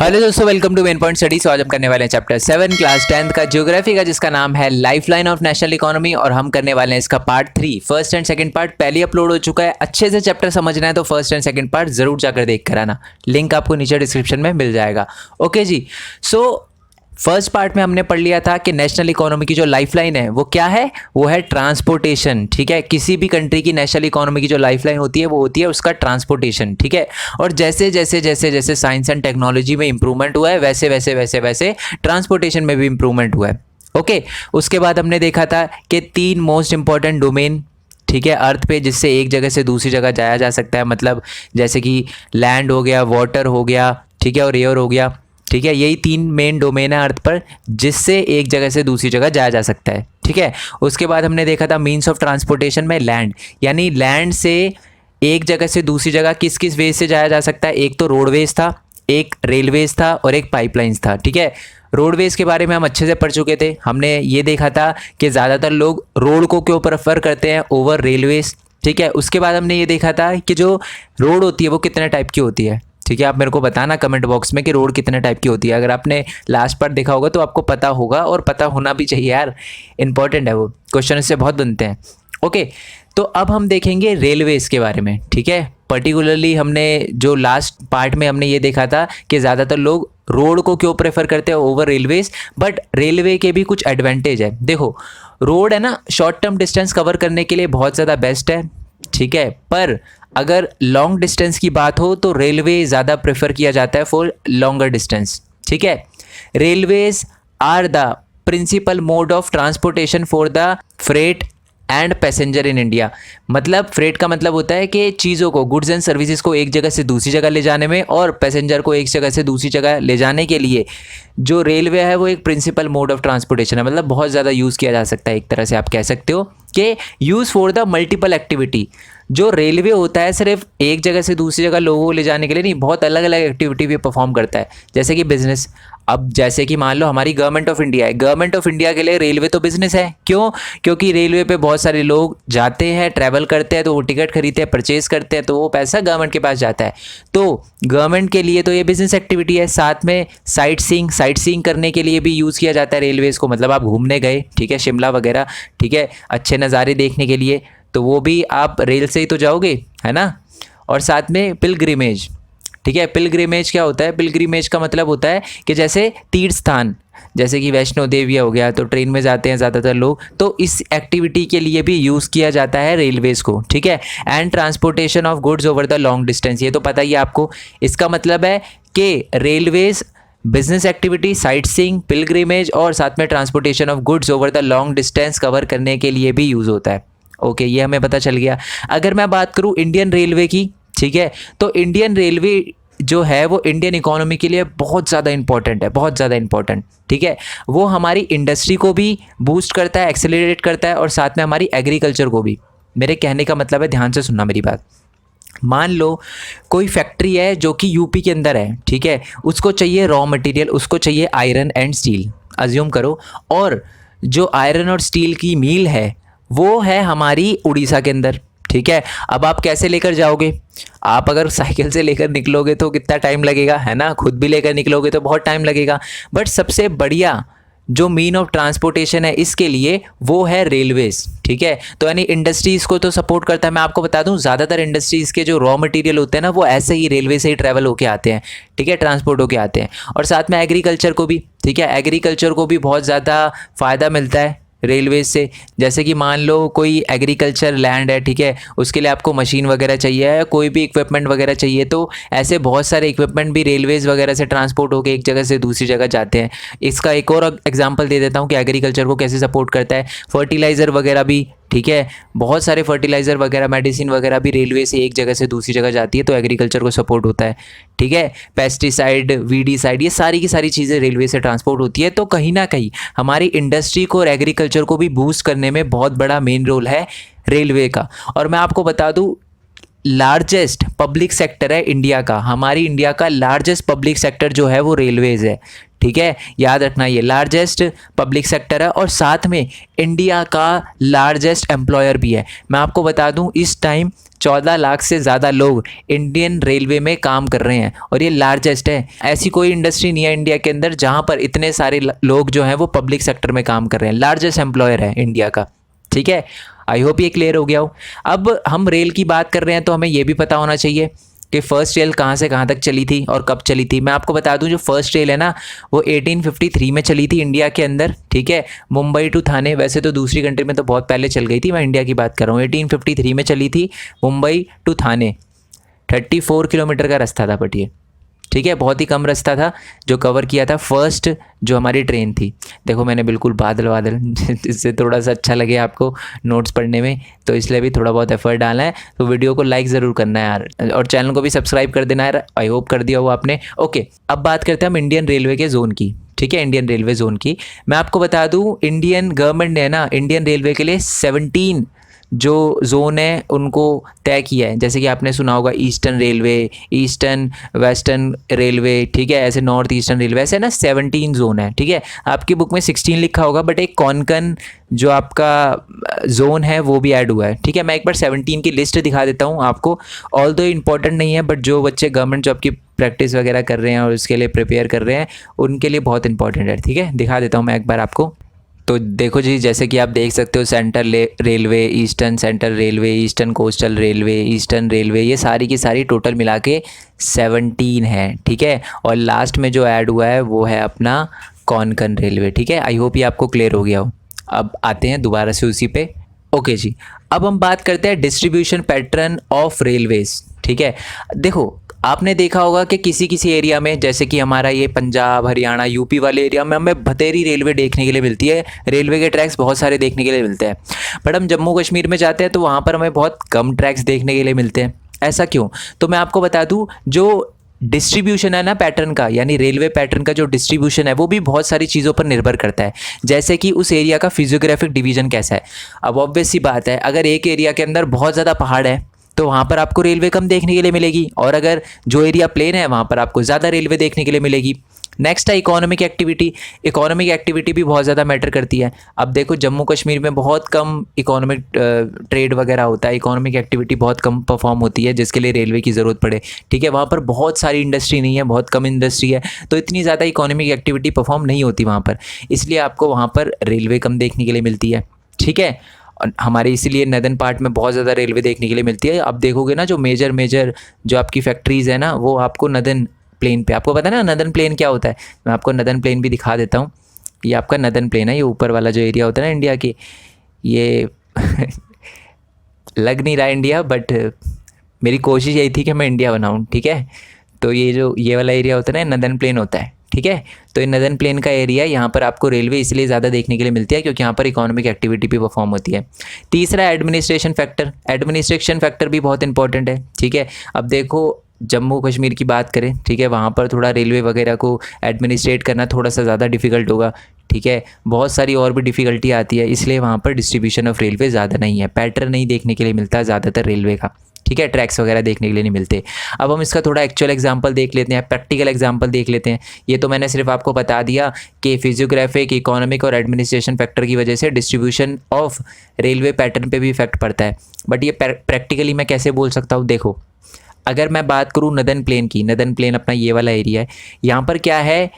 Hello दोस्तों, welcome to main point study. आज हम करने वाले हैं चैप्टर 7 क्लास 10th का ज्योग्राफी का, जिसका नाम है लाइफलाइन ऑफ नेशनल इकोनॉमी। और हम करने वाले हैं इसका part 3। First and second part पहले अपलोड हो चुका है। अच्छे से चैप्टर समझना है तो फर्स्ट एंड सेकंड पार्ट जरूर जाकर देख कर आना। लिंक आपको नीचे डिस्क्रिप्शन में मिल जाएगा। ओके जी, सो फर्स्ट पार्ट में हमने पढ़ लिया था कि नेशनल इकोनॉमी की जो लाइफलाइन है वो क्या है, वो है ट्रांसपोर्टेशन। ठीक है, किसी भी कंट्री की नेशनल इकोनॉमी की जो लाइफलाइन होती है वो होती है उसका ट्रांसपोर्टेशन। ठीक है, और जैसे जैसे जैसे जैसे साइंस एंड टेक्नोलॉजी में इंप्रूवमेंट हुआ है वैसे वैसे वैसे वैसे ट्रांसपोर्टेशन में भी इंप्रूवमेंट हुआ है। ओके, उसके बाद हमने देखा था कि 3 मोस्ट इंपॉर्टेंट डोमेन, ठीक है, अर्थ पे जिससे एक जगह से दूसरी जगह जाया जा सकता है। मतलब जैसे कि लैंड हो गया, वाटर हो गया, ठीक है, और एयर हो गया। ठीक है, यही 3 मेन डोमेन है अर्थ पर जिससे एक जगह से दूसरी जगह जाया जा सकता है। ठीक है, उसके बाद हमने देखा था मीन्स ऑफ ट्रांसपोर्टेशन में लैंड, यानी लैंड से एक जगह से दूसरी जगह किस किस वे से जाया जा सकता है। एक तो रोडवेज था, एक रेलवेज था और एक पाइपलाइंस था। ठीक है, रोडवेज के बारे में हम अच्छे से पढ़ चुके थे। हमने ये देखा था कि ज़्यादातर लोग रोड को क्यों प्रेफर करते हैं ओवर रेलवेज। ठीक है, उसके बाद हमने ये देखा था कि जो रोड होती है वो कितने टाइप की होती है। ठीक है, आप मेरे को बताना कमेंट बॉक्स में कि रोड कितने टाइप की होती है। अगर आपने लास्ट पार्ट देखा होगा तो आपको पता होगा, और पता होना भी चाहिए यार, इंपॉर्टेंट है वो, क्वेश्चन इससे बहुत बनते हैं। ओके, तो अब हम देखेंगे रेलवेज़ के बारे में। ठीक है, पर्टिकुलरली हमने जो लास्ट पार्ट में हमने ये देखा था कि ज़्यादातर लोग रोड को क्यों प्रेफर करते हैं ओवर रेलवेज़, बट रेलवे के भी कुछ एडवांटेज है। देखो, रोड है ना, शॉर्ट टर्म डिस्टेंस कवर करने के लिए बहुत ज़्यादा बेस्ट है। ठीक है, पर अगर लॉन्ग डिस्टेंस की बात हो तो रेलवे ज़्यादा प्रेफर किया जाता है फॉर लॉन्गर डिस्टेंस। ठीक है, railways are the principal mode of transportation for the freight and passenger in India. मतलब फ्रेट का मतलब होता है कि चीज़ों को, गुड्स एंड सर्विसेज को एक जगह से दूसरी जगह ले जाने में, और पैसेंजर को एक जगह से दूसरी जगह ले जाने के लिए जो रेलवे है वो एक प्रिंसिपल मोड ऑफ ट्रांसपोर्टेशन है। मतलब बहुत ज़्यादा यूज़ किया जा सकता है। एक तरह से आप कह सकते हो कि use for the multiple activity. जो रेलवे होता है सिर्फ एक जगह से दूसरी जगह लोगों को ले जाने के लिए नहीं, बहुत अलग अलग एक्टिविटी भी परफॉर्म करता है। जैसे कि बिजनेस, अब जैसे कि मान लो हमारी गवर्नमेंट ऑफ इंडिया है, गवर्नमेंट ऑफ इंडिया के लिए रेलवे तो बिजनेस है। क्यों? क्योंकि रेलवे पे बहुत सारे लोग जाते हैं, ट्रैवल करते हैं, तो वो टिकट खरीदते हैं, परचेज करते हैं, तो वो पैसा गवर्नमेंट के पास जाता है। तो गवर्नमेंट के लिए तो ये बिजनेस एक्टिविटी है। साथ में साइट सीइंग करने के लिए भी यूज़ किया जाता है रेलवेज़ को। मतलब आप घूमने गए, ठीक है, शिमला वगैरह, ठीक है, अच्छे नज़ारे देखने के लिए, तो वो भी आप रेल से ही तो जाओगे, है ना। और साथ में पिलग्रिमेज। ठीक है, पिलग्रिमेज क्या होता है? पिलग्रिमेज का मतलब होता है कि जैसे तीर्थ स्थान, जैसे कि वैष्णो देवी हो गया, तो ट्रेन में जाते हैं ज़्यादातर लोग, तो इस एक्टिविटी के लिए भी यूज़ किया जाता है रेलवेज़ को। ठीक है, and transportation of goods over the long distance, ये तो पता ही है आपको। इसका मतलब है कि Railways business activity, sight seeing, pilgrimage और साथ में transportation of goods over the long distance cover करने के लिए भी यूज़ होता है। ओके, ये हमें पता चल गया। अगर मैं बात करूँ इंडियन रेलवे की, ठीक है, तो इंडियन रेलवे जो है वो इंडियन इकोनॉमी के लिए बहुत ज़्यादा इंपॉर्टेंट है, बहुत ज़्यादा इंपॉर्टेंट। ठीक है, वो हमारी इंडस्ट्री को भी बूस्ट करता है, एक्सेलरेट करता है, और साथ में हमारी एग्रीकल्चर को भी। मेरे कहने का मतलब है, ध्यान से सुनना मेरी बात। मान लो कोई फैक्ट्री है जो कि यूपी के अंदर है, ठीक है, उसको चाहिए रॉ मटेरियल, उसको चाहिए आयरन एंड स्टील, अज्यूम करो, और जो आयरन और स्टील की मिल है वो है हमारी उड़ीसा के अंदर। ठीक है, अब आप कैसे लेकर जाओगे? आप अगर साइकिल से लेकर निकलोगे तो कितना टाइम लगेगा, है ना, खुद भी लेकर निकलोगे तो बहुत टाइम लगेगा। बट सबसे बढ़िया जो मीन ऑफ ट्रांसपोर्टेशन है इसके लिए वो है रेलवेज। ठीक है, तो यानी इंडस्ट्रीज़ को तो सपोर्ट करता है। मैं आपको बता दूं, ज़्यादातर इंडस्ट्रीज़ के जो रॉ मटेरियल होते हैं ना, वो ऐसे ही रेलवे से ही ट्रैवल होके आते हैं। ठीक है, ट्रांसपोर्ट होके आते हैं। और साथ में एग्रीकल्चर को भी, ठीक है, एग्रीकल्चर को भी बहुत ज़्यादा फ़ायदा मिलता है रेलवेज से। जैसे कि मान लो कोई एग्रीकल्चर लैंड है, ठीक है, उसके लिए आपको मशीन वगैरह चाहिए या कोई भी इक्विपमेंट वगैरह चाहिए, तो ऐसे बहुत सारे इक्विपमेंट भी रेलवेज वगैरह से ट्रांसपोर्ट होकर एक जगह से दूसरी जगह जाते हैं। इसका एक और एग्जांपल दे देता हूँ कि एग्रीकल्चर को कैसे सपोर्ट करता है। फर्टिलाइज़र वगैरह भी, ठीक है, बहुत सारे फर्टिलाइज़र वगैरह, मेडिसिन वगैरह भी रेलवे से एक जगह से दूसरी जगह जाती है, तो एग्रीकल्चर को सपोर्ट होता है। ठीक है, पेस्टिसाइड, वीडीसाइड, ये सारी की सारी चीज़ें रेलवे से ट्रांसपोर्ट होती है। तो कहीं ना कहीं हमारी इंडस्ट्री को और एग्रीकल्चर को भी बूस्ट करने में बहुत बड़ा मेन रोल है रेलवे का। और मैं आपको बता दूं, लार्जेस्ट पब्लिक सेक्टर है इंडिया का, हमारी इंडिया का लार्जेस्ट पब्लिक सेक्टर जो है वो रेलवेज है। ठीक है, याद रखना ये लार्जेस्ट पब्लिक सेक्टर है और साथ में इंडिया का लार्जेस्ट एम्प्लॉयर भी है। मैं आपको बता दूं इस टाइम 14 लाख से ज़्यादा लोग इंडियन रेलवे में काम कर रहे हैं और ये लार्जेस्ट है। ऐसी कोई इंडस्ट्री नहीं है इंडिया के अंदर जहाँ पर इतने सारे लोग जो हैं वो पब्लिक सेक्टर में काम कर रहे हैं। लार्जेस्ट एम्प्लॉयर है इंडिया का। ठीक है, आई होप ये क्लियर हो गया हो। अब हम रेल की बात कर रहे हैं तो हमें ये भी पता होना चाहिए कि फ़र्स्ट रेल कहाँ से कहाँ तक चली थी और कब चली थी। मैं आपको बता दूं जो फर्स्ट रेल है ना वो 1853 में चली थी इंडिया के अंदर। ठीक है, मुंबई टू थाने, वैसे तो दूसरी कंट्री में तो बहुत पहले चल गई थी, मैं इंडिया की बात कर रहा हूँ। 1853 में चली थी मुंबई टू थाने, 34 किलोमीटर का रास्ता था बट ये। ठीक है, बहुत ही कम रास्ता था जो कवर किया था फर्स्ट जो हमारी ट्रेन थी। देखो मैंने बिल्कुल बादल बादल इससे थोड़ा सा अच्छा लगे आपको नोट्स पढ़ने में, तो इसलिए भी थोड़ा बहुत एफर्ट डालना है। तो वीडियो को लाइक ज़रूर करना है यार और चैनल को भी सब्सक्राइब कर देना यार, आई होप कर दिया हो आपने। ओके, अब बात करते हैं हम इंडियन रेलवे के जोन की। ठीक है, इंडियन रेलवे जोन की मैं आपको बता दूं इंडियन गवर्नमेंट ने ना इंडियन रेलवे के लिए 17 जो जोन है उनको तय किया है। जैसे कि आपने सुना होगा eastern railway, eastern western railway, ठीक है, ऐसे नॉर्थ ईस्टर्न रेलवे, ऐसे ना 17 जोन है। ठीक है, आपकी बुक में 16 लिखा होगा बट एक कॉनकन जो आपका जोन है वो भी ऐड हुआ है। ठीक है, मैं एक बार 17 की लिस्ट दिखा देता हूँ आपको। ऑल दो इम्पॉर्टेंट नहीं है बट जो बच्चे गवर्नमेंट जॉब की प्रैक्टिस वगैरह कर रहे हैं और उसके लिए प्रिपेयर कर रहे हैं उनके लिए बहुत इंपॉर्टेंट है। ठीक है, दिखा देता हूँ मैं एक बार आपको। तो देखो जी, जैसे कि आप देख सकते हो central railway, eastern central railway, eastern coastal railway, eastern railway, ये सारी की सारी टोटल मिला के 17 है। ठीक है, और लास्ट में जो ऐड हुआ है वो है अपना कॉनकन रेलवे। ठीक है, आई होप ये आपको क्लियर हो गया हो। अब आते हैं दोबारा से उसी पे। ओके जी, अब हम बात करते हैं डिस्ट्रीब्यूशन पैटर्न ऑफ रेलवेज। ठीक है, देखो आपने देखा होगा कि किसी किसी एरिया में, जैसे कि हमारा ये पंजाब, हरियाणा, यूपी वाले एरिया में हमें बतेरी रेलवे देखने के लिए मिलती है, रेलवे के ट्रैक्स बहुत सारे देखने के लिए मिलते हैं। बट हम जम्मू कश्मीर में जाते हैं तो वहाँ पर हमें बहुत कम ट्रैक्स देखने के लिए मिलते हैं। ऐसा क्यों? तो मैं आपको बता दूँ जो डिस्ट्रीब्यूशन है ना पैटर्न का, यानी रेलवे पैटर्न का जो डिस्ट्रीब्यूशन है वो भी बहुत सारी चीज़ों पर निर्भर करता है। जैसे कि उस एरिया का फिजियोग्राफिक डिवीजन कैसा है। अब ऑब्वियस सी बात है, अगर एक एरिया के अंदर बहुत ज़्यादा पहाड़ है तो वहाँ पर आपको रेलवे कम देखने के लिए मिलेगी, और अगर जो एरिया प्लेन है वहाँ पर आपको ज़्यादा रेलवे देखने के लिए मिलेगी। नेक्स्ट है इकोनॉमिक एक्टिविटी। इकोनॉमिक एक्टिविटी भी बहुत ज़्यादा मैटर करती है। अब देखो जम्मू कश्मीर में बहुत कम इकोनॉमिक ट्रेड वगैरह होता है, इकोनॉमिक एक्टिविटी बहुत कम परफॉर्म होती है जिसके लिए रेलवे की ज़रूरत पड़े। ठीक है, वहाँ पर बहुत सारी इंडस्ट्री नहीं है, बहुत कम इंडस्ट्री है, तो इतनी ज़्यादा इकोनॉमिक एक्टिविटी परफॉर्म नहीं होती वहाँ पर, इसलिए आपको वहाँ पर रेलवे कम देखने के लिए मिलती है। ठीक है, हमारे इसीलिए नदन पार्ट में बहुत ज़्यादा रेलवे देखने के लिए मिलती है। अब देखोगे ना जो मेजर जो आपकी फैक्ट्रीज़ है ना वो आपको नदन प्लेन पे, आपको पता है ना नदन प्लेन क्या होता है, मैं आपको नदन प्लेन भी दिखा देता हूँ। ये आपका नदन प्लेन है, ये ऊपर वाला जो एरिया होता है ना इंडिया की, ये लग नहीं रहा इंडिया बट मेरी कोशिश यही थी कि मैं इंडिया बनाऊँ। ठीक है, तो ये जो ये वाला एरिया होता है ना नदन प्लेन होता है। ठीक है, तो ये नदन प्लेन का एरिया, यहाँ पर आपको रेलवे इसलिए ज़्यादा देखने के लिए मिलती है क्योंकि यहाँ पर इकोनॉमिक एक्टिविटी भी परफॉर्म होती है। तीसरा एडमिनिस्ट्रेशन फैक्टर। एडमिनिस्ट्रेशन फैक्टर भी बहुत इंपॉर्टेंट है। ठीक है, अब देखो जम्मू कश्मीर की बात करें, ठीक है, वहाँ पर थोड़ा रेलवे वगैरह को एडमिनिस्ट्रेट करना थोड़ा सा ज़्यादा डिफिकल्ट होगा। ठीक है, बहुत सारी और भी डिफ़िकल्टी आती है, इसलिए वहाँ पर डिस्ट्रीब्यूशन ऑफ रेलवे ज़्यादा नहीं है, पैटर्न नहीं देखने के लिए मिलता ज़्यादातर रेलवे का। ठीक है, ट्रैक्स वगैरह देखने के लिए नहीं मिलते। अब हम इसका थोड़ा एक्चुअल एग्जांपल देख लेते हैं, प्रैक्टिकल एग्जांपल देख लेते हैं। ये तो मैंने सिर्फ आपको बता दिया कि फिजियोग्राफिक, इकोनॉमिक और एडमिनिस्ट्रेशन फैक्टर की वजह से डिस्ट्रीब्यूशन ऑफ रेलवे पैटर्न पे भी इफेक्ट पड़ता है। बट ये प्रैक्टिकली मैं कैसे बोल सकता हूँ, देखो अगर मैं बात करूँ नदन प्लेन की, नदन प्लेन अपना ये वाला एरिया है, यहाँ पर क्या है,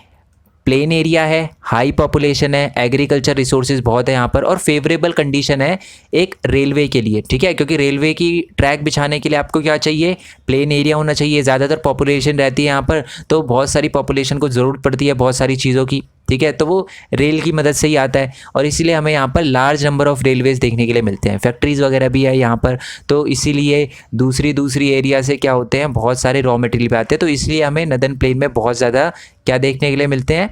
प्लेन एरिया है, हाई पॉपुलेशन है, एग्रीकल्चर रिसोर्सेज बहुत है यहाँ पर, और फेवरेबल कंडीशन है एक रेलवे के लिए। ठीक है, क्योंकि रेलवे की ट्रैक बिछाने के लिए आपको क्या चाहिए, प्लेन एरिया होना चाहिए, ज़्यादातर पॉपुलेशन रहती है यहाँ पर, तो बहुत सारी पॉपुलेशन को ज़रूरत पड़ती है बहुत सारी चीज़ों की। ठीक है, तो वो रेल की मदद से ही आता है, और इसीलिए हमें यहाँ पर लार्ज नंबर ऑफ़ रेलवेज़ देखने के लिए मिलते हैं, फैक्ट्रीज़ वगैरह भी है यहाँ पर, तो इसीलिए दूसरी एरिया से क्या होते हैं, बहुत सारे रॉ मटेरियल भी आते हैं, तो इसलिए हमें नदन प्लेन में बहुत ज़्यादा क्या देखने के लिए मिलते हैं,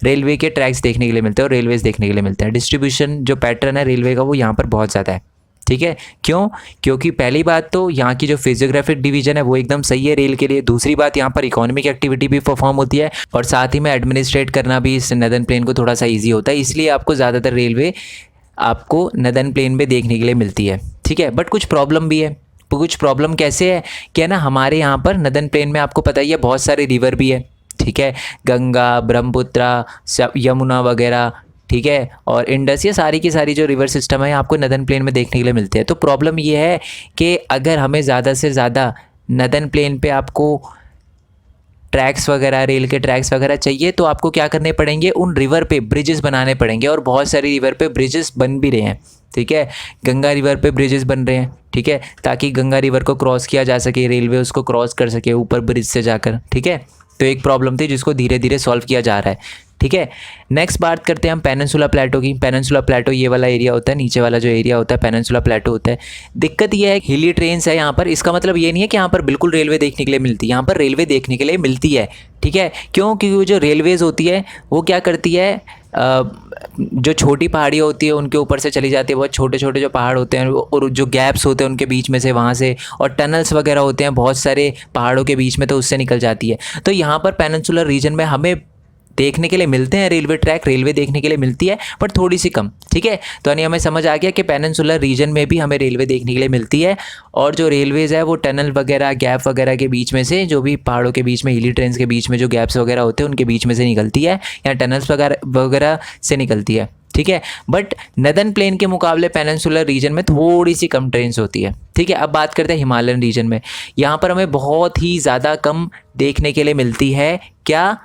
रेलवे के ट्रैक्स देखने के लिए मिलते हैं और रेलवेज़ देखने के लिए मिलते हैं। डिस्ट्रीब्यूशन जो पैटर्न है रेलवे का वो यहाँ पर बहुत ज़्यादा है। ठीक है, क्यों? क्योंकि पहली बात तो यहाँ की जो फिजियोग्राफिक डिवीजन है वो एकदम सही है रेल के लिए, दूसरी बात यहाँ पर इकोनॉमिक एक्टिविटी भी परफॉर्म होती है, और साथ ही में एडमिनिस्ट्रेट करना भी इस नदन प्लेन को थोड़ा सा ईजी होता है, इसलिए आपको ज़्यादातर रेलवे आपको नदन प्लेन में देखने के लिए मिलती है। ठीक है, बट कुछ प्रॉब्लम भी है, कुछ प्रॉब्लम कैसे है कि है ना, हमारे यहाँ पर नदन प्लेन में आपको पता ही है बहुत सारे रिवर भी है, ठीक है, गंगा, ब्रह्मपुत्रा, यमुना वगैरह, ठीक है, और इंडस, ये सारी की सारी जो रिवर सिस्टम है आपको नदन प्लेन में देखने के लिए मिलते हैं। तो प्रॉब्लम ये है कि अगर हमें ज़्यादा से ज़्यादा नदन प्लेन पे आपको ट्रैक्स वगैरह, रेल के ट्रैक्स वगैरह चाहिए तो आपको क्या करने पड़ेंगे, उन रिवर पे ब्रिजेस बनाने पड़ेंगे, और बहुत सारी रिवर पे ब्रिजेस बन भी रहे हैं, ठीक है। गंगा रिवर पे ब्रिजेस बन रहे हैं, ठीक है, ताकि गंगा रिवर को क्रॉस किया जा सके, रेलवे उसको क्रॉस कर सके ऊपर ब्रिज से जाकर, ठीक है। तो एक प्रॉब्लम थी जिसको धीरे धीरे सॉल्व किया जा रहा है, ठीक है। नेक्स्ट बात करते हैं हम पेनिनसुला प्लेटो की। पेनिनसुला प्लेटो ये वाला एरिया होता है, नीचे वाला जो एरिया होता है पेनिनसुला प्लेटो होता है। दिक्कत ये है हिली ट्रेन्स है यहाँ पर, इसका मतलब ये नहीं है कि यहाँ पर बिल्कुल रेलवे देखने के लिए मिलती है, यहाँ पर रेलवे देखने के लिए मिलती है, ठीक है। क्यों? क्योंकि जो रेलवेज़ होती है वो क्या करती है, जो छोटी पहाड़ियाँ होती है उनके ऊपर से चली जाती है, बहुत छोटे छोटे जो पहाड़ होते हैं और जो गैप्स होते हैं उनके बीच में से, वहाँ से, और टनल्स वगैरह होते हैं बहुत सारे पहाड़ों के बीच में, तो उससे निकल जाती है। तो यहाँ पर पेनिनसुलर रीजन में हमें देखने के लिए मिलते हैं रेलवे ट्रैक, रेलवे देखने के लिए मिलती है बट थोड़ी सी कम, ठीक है। तो यानी हमें समझ आ गया कि पेनिनसुलर रीजन में भी हमें रेलवे देखने के लिए मिलती है, और जो रेलवेज़ है वो टनल वगैरह, गैप वगैरह के बीच में से, जो भी पहाड़ों के बीच में, हिली ट्रेन्स के बीच में जो गैप्स वगैरह होते हैं उनके बीच में से निकलती है, या टनल्स वगैरह से निकलती है, ठीक है। बट नदन प्लेन के मुकाबले पेनिनसुलर रीजन में थोड़ी सी कम ट्रेन्स होती है, ठीक है। अब बात करते हैं हिमालयन रीजन में। यहाँ पर हमें बहुत ही ज़्यादा कम देखने के लिए मिलती है क्या,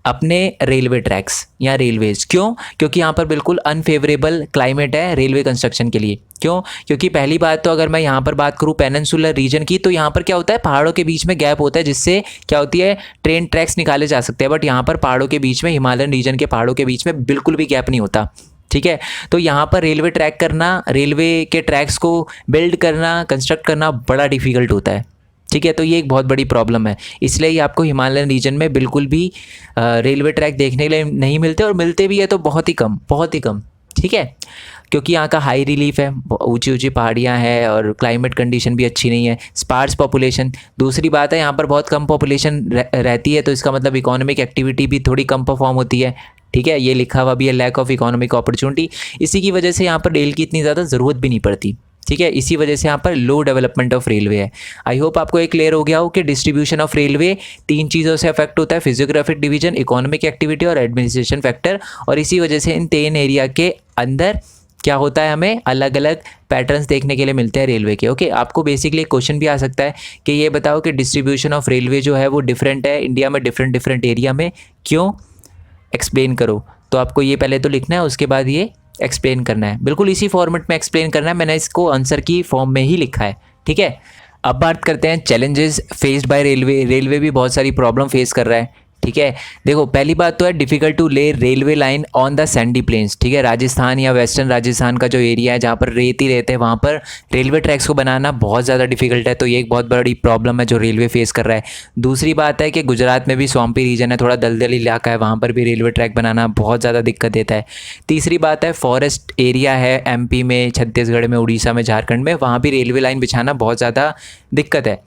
अपने रेलवे ट्रैक्स या रेलवेज़। क्यों? क्योंकि यहाँ पर बिल्कुल अनफेवरेबल क्लाइमेट है रेलवे कंस्ट्रक्शन के लिए। क्यों? क्योंकि पहली बात तो अगर मैं यहाँ पर बात करूँ पेनिनसुलर रीजन की, तो यहाँ पर क्या होता है, पहाड़ों के बीच में गैप होता है जिससे क्या होती है, ट्रेन ट्रैक्स निकाले जा सकते हैं। बट यहाँ पर पहाड़ों के बीच में, हिमालयन रीजन के पहाड़ों के बीच में बिल्कुल भी गैप नहीं होता, ठीक है। तो यहाँ पर रेलवे ट्रैक करना, रेलवे के ट्रैक्स को बिल्ड करना, कंस्ट्रक्ट करना बड़ा डिफ़िकल्ट होता है, ठीक है। तो ये एक बहुत बड़ी प्रॉब्लम है, इसलिए ही आपको हिमालयन रीजन में बिल्कुल भी रेलवे ट्रैक देखने के लिए नहीं मिलते, और मिलते भी है तो बहुत ही कम, बहुत ही कम, ठीक है। क्योंकि यहाँ का हाई रिलीफ है, ऊंची ऊंची पहाड़ियाँ हैं, और क्लाइमेट कंडीशन भी अच्छी नहीं है, स्पार्स पॉपुलेशन। दूसरी बात है यहाँ पर बहुत कम पॉपुलेशन रहती है, तो इसका मतलब इकोनॉमिक एक्टिविटी भी थोड़ी कम परफॉर्म होती है, ठीक है। ये लिखा हुआ भी है, लैक ऑफ इकोनॉमिक अपॉर्चुनिटी। इसी की वजह से यहाँ पर रेल की इतनी ज़्यादा ज़रूरत भी नहीं पड़ती, ठीक है। इसी वजह से यहाँ पर लो डेवलपमेंट ऑफ रेलवे है। आई होप आपको एक क्लियर हो गया हो कि डिस्ट्रीब्यूशन ऑफ रेलवे 3 चीज़ों से अफेक्ट होता है, फिजियोग्राफिक डिवीजन, इकोनॉमिक एक्टिविटी और एडमिनिस्ट्रेशन फैक्टर। और इसी वजह से इन 3 एरिया के अंदर क्या होता है, हमें अलग अलग पैटर्न्स देखने के लिए मिलते हैं रेलवे के। ओके, आपको बेसिकली क्वेश्चन भी आ सकता है कि ये बताओ कि डिस्ट्रीब्यूशन ऑफ रेलवे जो है वो डिफरेंट है इंडिया में, डिफरेंट एरिया में, क्यों, एक्सप्लेन करो। तो आपको ये पहले तो लिखना है, उसके बाद ये एक्सप्लेन करना है, बिल्कुल इसी फॉर्मेट में एक्सप्लेन करना है। मैंने इसको आंसर की फॉर्म में ही लिखा है, ठीक है। अब बात करते हैं challenges faced by railway. Railway भी बहुत सारी प्रॉब्लम फेस कर रहा है, ठीक है। देखो, पहली बात तो है difficult to lay railway line on the sandy plains, ठीक है। राजस्थान या वेस्टर्न राजस्थान का जो एरिया है जहाँ पर रेत ही रहते हैं, वहाँ पर रेलवे ट्रैक्स को बनाना बहुत ज़्यादा डिफिकल्ट है। तो ये एक बहुत बड़ी प्रॉब्लम है जो रेलवे फेस कर रहा है। दूसरी बात है कि गुजरात में भी स्वाम्पी रीजन है, थोड़ा दलदली इलाका है, वहाँ पर भी रेलवे ट्रैक बनाना बहुत ज़्यादा दिक्कत देता है। तीसरी बात है फॉरेस्ट एरिया है एमपी में, छत्तीसगढ़ में, उड़ीसा में, झारखंड में, वहाँ भी रेलवे लाइन बिछाना बहुत ज़्यादा दिक्कत है।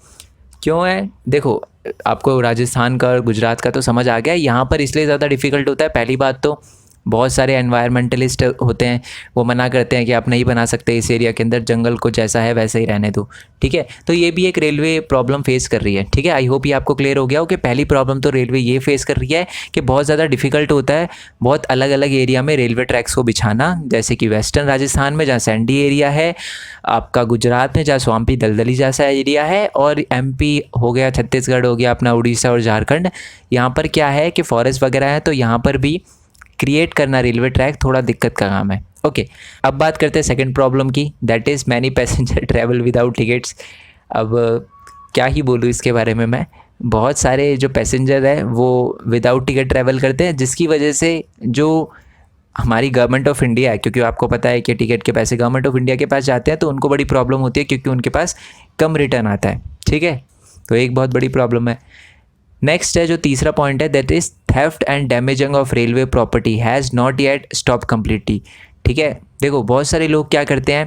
क्यों है? देखो, आपको राजस्थान का और गुजरात का तो समझ आ गया, यहाँ पर इसलिए ज़्यादा डिफ़िकल्ट होता है। पहली बात तो बहुत सारे एनवायरमेंटलिस्ट होते हैं, वो मना करते हैं कि आप नहीं बना सकते इस एरिया के अंदर, जंगल को जैसा है वैसे ही रहने दो, ठीक है। तो ये भी एक रेलवे प्रॉब्लम फेस कर रही है, ठीक है। आई होप ये आपको क्लियर हो गया हो कि पहली प्रॉब्लम तो रेलवे ये फेस कर रही है कि बहुत ज़्यादा डिफिकल्ट होता है बहुत अलग अलग एरिया में रेलवे ट्रैक्स को बिछाना, जैसे कि वेस्टर्न राजस्थान में जहाँ सैंडी एरिया है, आपका गुजरात में जहाँ स्वाम्पी दलदली जैसा एरिया है, और एमपी हो गया, छत्तीसगढ़ हो गया अपना, उड़ीसा और झारखंड, यहाँ पर क्या है कि फॉरेस्ट वगैरह है, तो यहाँ पर भी क्रिएट करना रेलवे ट्रैक थोड़ा दिक्कत का काम है। ओके, अब बात करते हैं सेकंड प्रॉब्लम की, that is many passenger travel without tickets. अब क्या ही बोलूँ इसके बारे में मैं, बहुत सारे जो पैसेंजर है वो विदाउट टिकट ट्रैवल करते हैं, जिसकी वजह से जो हमारी गवर्नमेंट ऑफ इंडिया है, क्योंकि आपको पता है कि टिकट के पैसे गवर्नमेंट ऑफ इंडिया के पास जाते हैं, तो उनको बड़ी प्रॉब्लम होती है क्योंकि उनके पास कम रिटर्न आता है, ठीक है। तो एक बहुत बड़ी प्रॉब्लम है। नेक्स्ट है जो तीसरा पॉइंट है, that is theft and damaging of railway property has not yet stop completely, ठीक है। देखो, बहुत सारे लोग क्या करते हैं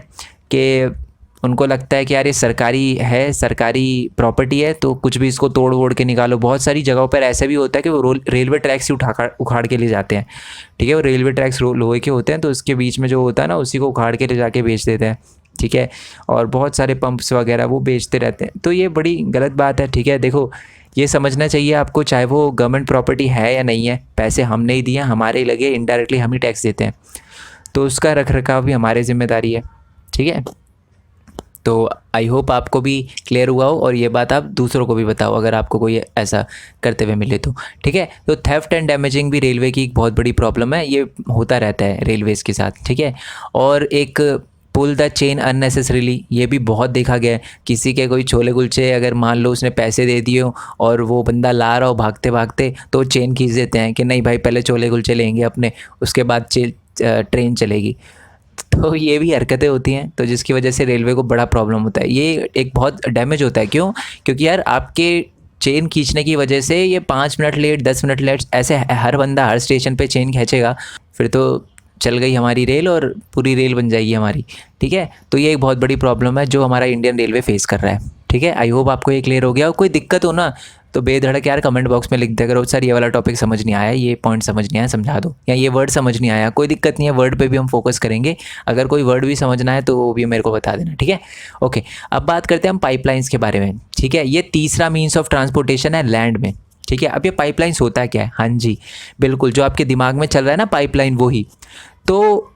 कि उनको लगता है कि यार ये सरकारी है, सरकारी प्रॉपर्टी है, तो कुछ भी इसको तोड़ वोड़ के निकालो। बहुत सारी जगहों पर ऐसा भी होता है कि वो रेलवे ट्रैक्स ही उखाड़ के ले जाते हैं, ठीक है। वो रेलवे ट्रैक्स लोहे के होते हैं, तो उसके बीच में जो होता है ना, उसी को उखाड़ के ले जाके बेच देते हैं। ठीक है, और बहुत सारे पंप्स वगैरह वो बेचते रहते हैं, तो ये बड़ी गलत बात है। ठीक है, देखो ये समझना चाहिए आपको, चाहे वो गवर्नमेंट प्रॉपर्टी है या नहीं है, पैसे हमने ही दिए, हमारे ही लगे, इनडायरेक्टली हम ही टैक्स देते हैं, तो उसका रख रखाव भी हमारी जिम्मेदारी है। ठीक है, तो आई होप आपको भी क्लियर हुआ हो और ये बात आप दूसरों को भी बताओ अगर आपको कोई ऐसा करते हुए मिले तो। ठीक है, तो थेफ्ट एंड डैमेजिंग भी रेलवे की एक बहुत बड़ी प्रॉब्लम है, ये होता रहता है रेलवेज़ के साथ। ठीक है, और एक पुल द चेन अननेसेसरीली, ये भी बहुत देखा गया है। किसी के कोई छोले कुलचे अगर मान लो उसने पैसे दे दिए हो और वो बंदा ला रहा हो भागते भागते, तो चेन खींच देते हैं कि नहीं भाई पहले छोले कुलचे लेंगे अपने, उसके बाद ट्रेन चलेगी। तो ये भी हरकतें होती हैं, तो जिसकी वजह से रेलवे को बड़ा प्रॉब्लम होता है, ये एक बहुत डैमेज होता है। क्यों? क्योंकि यार आपके चेन खींचने की वजह से ये 5 मिनट लेट, 10 मिनट लेट, ऐसे हर बंदा हर स्टेशन पे चेन खींचेगा, फिर तो चल गई हमारी रेल और पूरी रेल बन जाएगी हमारी। ठीक है, तो ये एक बहुत बड़ी प्रॉब्लम है जो हमारा इंडियन रेलवे फेस कर रहा है। ठीक है, आई होप आपको ये क्लियर हो गया। और कोई दिक्कत हो ना तो बेधड़क यार कमेंट बॉक्स में लिख दे करो, सर ये वाला टॉपिक समझ नहीं आया, ये पॉइंट समझ नहीं आया, समझा दो, या ये वर्ड समझ नहीं आया, कोई दिक्कत नहीं है, वर्ड पे भी हम फोकस करेंगे। अगर कोई वर्ड भी समझना है तो वो भी मेरे को बता देना। ठीक है, ओके, अब बात करते हैं हम पाइपलाइंस के बारे में। ठीक है, ये तीसरा मीन्स ऑफ ट्रांसपोर्टेशन है लैंड में। ठीक है, अब ये पाइपलाइंस होता है क्या है? हाँ जी बिल्कुल, जो आपके दिमाग में चल रहा है ना पाइपलाइन, वही। तो